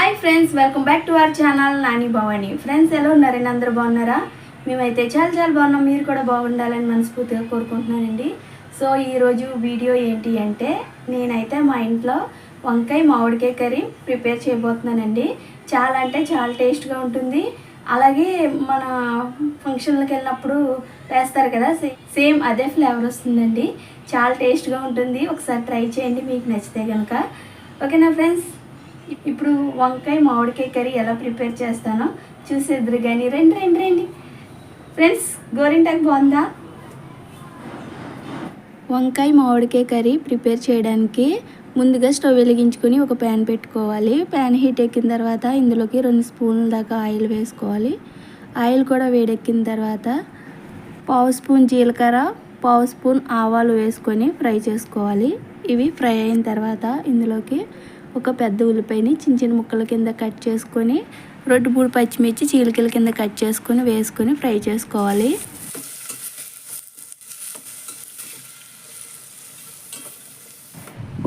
Hi friends, welcome back to our channel Nani Bhavani. Friends, ఎలా ఉన్నారండి? అందరూ బాగున్నారా? మేమైతే చాలా బాగున్నాం. మీరు కూడా బాగుండాలని మనస్ఫూర్తిగా కోరుకుంటున్నానండి. సో ఈరోజు వీడియో ఏంటి అంటే, నేనైతే మా ఇంట్లో వంకాయ మామిడికాయ కర్రీ ప్రిపేర్ చేయబోతున్నానండి. చాలా అంటే చాలా టేస్ట్గా ఉంటుంది. అలాగే మన ఫంక్షన్లకు వెళ్ళినప్పుడు వేస్తారు కదా, సేమ్ అదే ఫ్లేవర్ వస్తుందండి. చాలా టేస్ట్గా ఉంటుంది. ఒకసారి ట్రై చేయండి మీకు నచ్చితే కనుక. ఓకేనా ఫ్రెండ్స్? ఇప్పుడు వంకాయ మామిడికాయ కర్రీ ఎలా ప్రిపేర్ చేస్తానో చూసేద్దరు కానీ రండి ఫ్రెండ్స్. గోరింటాకు బాగుందా? వంకాయ మామిడికాయ కర్రీ ప్రిపేర్ చేయడానికి ముందుగా స్టవ్ వెలిగించుకొని ఒక ప్యాన్ పెట్టుకోవాలి. ప్యాన్ హీట్ ఎక్కిన తర్వాత ఇందులోకి 2 స్పూన్ల దాకా ఆయిల్ వేసుకోవాలి. ఆయిల్ కూడా వేడెక్కిన తర్వాత 1/2 స్పూన్ జీలకర్ర, 1/2 స్పూన్ ఆవాలు వేసుకొని ఫ్రై చేసుకోవాలి. ఇవి ఫ్రై అయిన తర్వాత ఇందులోకి ఒక పెద్ద ఉల్లిపాయని చిన్న ముక్కల కింద కట్ చేసుకొని 2-3 పచ్చిమిర్చి చీలికల కింద కట్ చేసుకొని వేసుకొని ఫ్రై చేసుకోవాలి.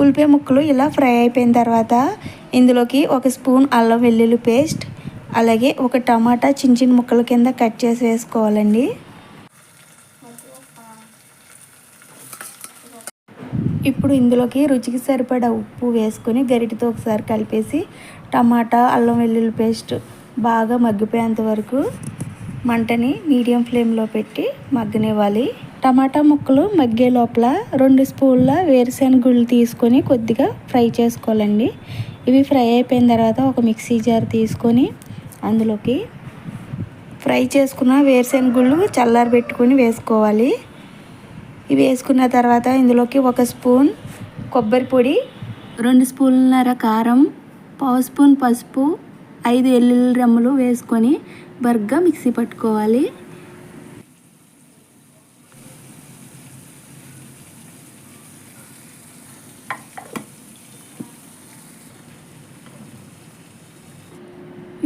ఉల్లిపాయ ముక్కలు ఇలా ఫ్రై అయిపోయిన తర్వాత ఇందులోకి 1 స్పూన్ అల్లం వెల్లుల్లి పేస్ట్, అలాగే ఒక టమాటా చిన్న ముక్కల కింద కట్ చేసి వేసుకోవాలండి. ఇప్పుడు ఇందులోకి రుచికి సరిపడా ఉప్పు వేసుకొని గరిటెతో ఒకసారి కలిపేసి టమాటా అల్లం వెల్లుల్లి పేస్ట్ బాగా మగ్గిపోయేంత వరకు మంటని మీడియం ఫ్లేమ్లో పెట్టి మగ్గనివ్వాలి. టమాటా ముక్కలు మగ్గే లోపల 2 స్పూన్ల వేరుశెనగ గుళ్ళు తీసుకొని కొద్దిగా ఫ్రై చేసుకోవాలండి. ఇవి ఫ్రై అయిపోయిన తర్వాత ఒక మిక్సీ జార్ తీసుకొని అందులోకి ఫ్రై చేసుకున్న వేరుశెనగ గుళ్ళు చల్లారబెట్టుకొని వేసుకోవాలి. ఇవి వేసుకున్న తర్వాత ఇందులోకి 1 స్పూన్ కొబ్బరి పొడి, 2 స్పూన్లన్నర కారం, 1/2 స్పూన్ పసుపు, 5 వెల్లుల్లి రెమ్మలు వేసుకొని బర్గా మిక్సీ పట్టుకోవాలి.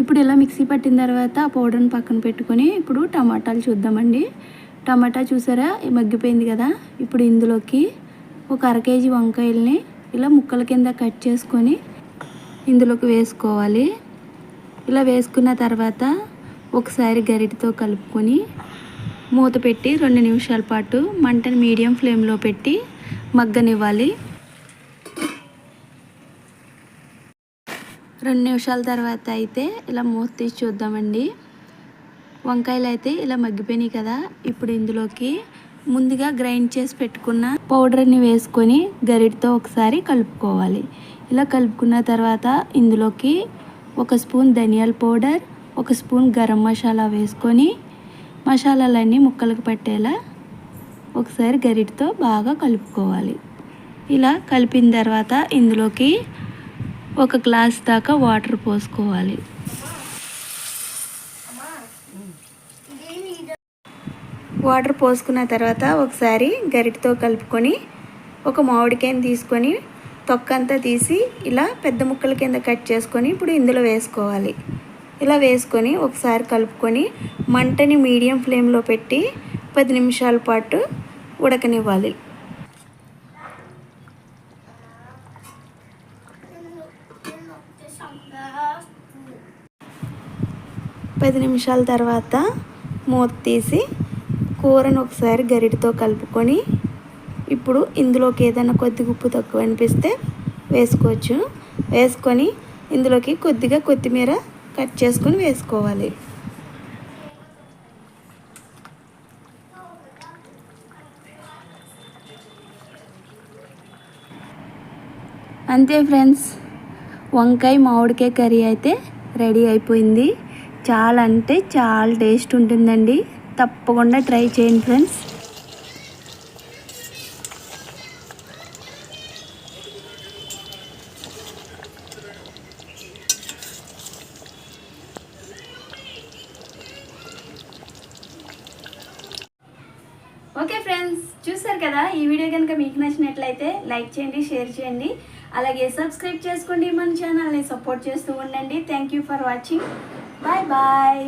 ఇప్పుడు ఇలా మిక్సీ పట్టిన తర్వాత ఆ పౌడర్ని పక్కన పెట్టుకొని ఇప్పుడు టమాటాలు చూద్దామండి. టమాటా చూసారా మగ్గిపోయింది కదా. ఇప్పుడు ఇందులోకి ఒక 1/2 కేజీ వంకాయల్ని ఇలా ముక్కల కింద కట్ చేసుకొని ఇందులోకి వేసుకోవాలి. ఇలా వేసుకున్న తర్వాత ఒకసారి గరిటెతో కలుపుకొని మూత పెట్టి 2 నిమిషాల పాటు మంటని మీడియం ఫ్లేమ్లో పెట్టి మగ్గనివ్వాలి. 2 నిమిషాల తర్వాత అయితే ఇలా మూత తీసి చూద్దామండి. వంకాయలు అయితే ఇలా మగ్గిపోయినాయి కదా. ఇప్పుడు ఇందులోకి ముందుగా గ్రైండ్ చేసి పెట్టుకున్న పౌడర్ని వేసుకొని గరిటెతో ఒకసారి కలుపుకోవాలి. ఇలా కలుపుకున్న తర్వాత ఇందులోకి 1 స్పూన్ ధనియాల పౌడర్, 1 స్పూన్ గరం మసాలా వేసుకొని మసాలాలన్నీ ముక్కలకు పట్టేలా ఒకసారి గరిటెతో బాగా కలుపుకోవాలి. ఇలా కలిపిన తర్వాత ఇందులోకి 1 గ్లాస్ దాకా వాటర్ పోసుకోవాలి. వాటర్ పోసుకున్న తర్వాత ఒకసారి గరిటెతో కలుపుకొని ఒక మామిడికాయని తీసుకొని తొక్కంతా తీసి ఇలా పెద్ద ముక్కల కింద కట్ చేసుకొని ఇప్పుడు ఇందులో వేసుకోవాలి. ఇలా వేసుకొని ఒకసారి కలుపుకొని మంటని మీడియం ఫ్లేమ్లో పెట్టి 10 నిమిషాల పాటు ఉడకనివ్వాలి. పది నిమిషాల తర్వాత మూత తీసి కూరను ఒకసారి గరిటెతో కలుపుకొని ఇప్పుడు ఇందులోకి ఏదైనా కొద్దిగా ఉప్పు తక్కువ అనిపిస్తే వేసుకోవచ్చు. వేసుకొని ఇందులోకి కొద్దిగా కొత్తిమీర కట్ చేసుకొని వేసుకోవాలి. అంతే ఫ్రెండ్స్, వంకాయ మామిడికాయ కర్రీ అయితే రెడీ అయిపోయింది. చాలా అంటే చాలా టేస్ట్ ఉంటుందండి. తప్పకుండా ట్రై చేయండి ఫ్రెండ్స్. ఓకే ఫ్రెండ్స్, చూసారు కదా. ఈ వీడియో కనుక మీకు నచ్చినట్లయితే లైక్ చేయండి, షేర్ చేయండి, అలాగే సబ్స్క్రైబ్ చేసుకోండి. మన ఛానల్ని సపోర్ట్ చేస్తూ ఉండండి. Thank you for watching. Bye bye.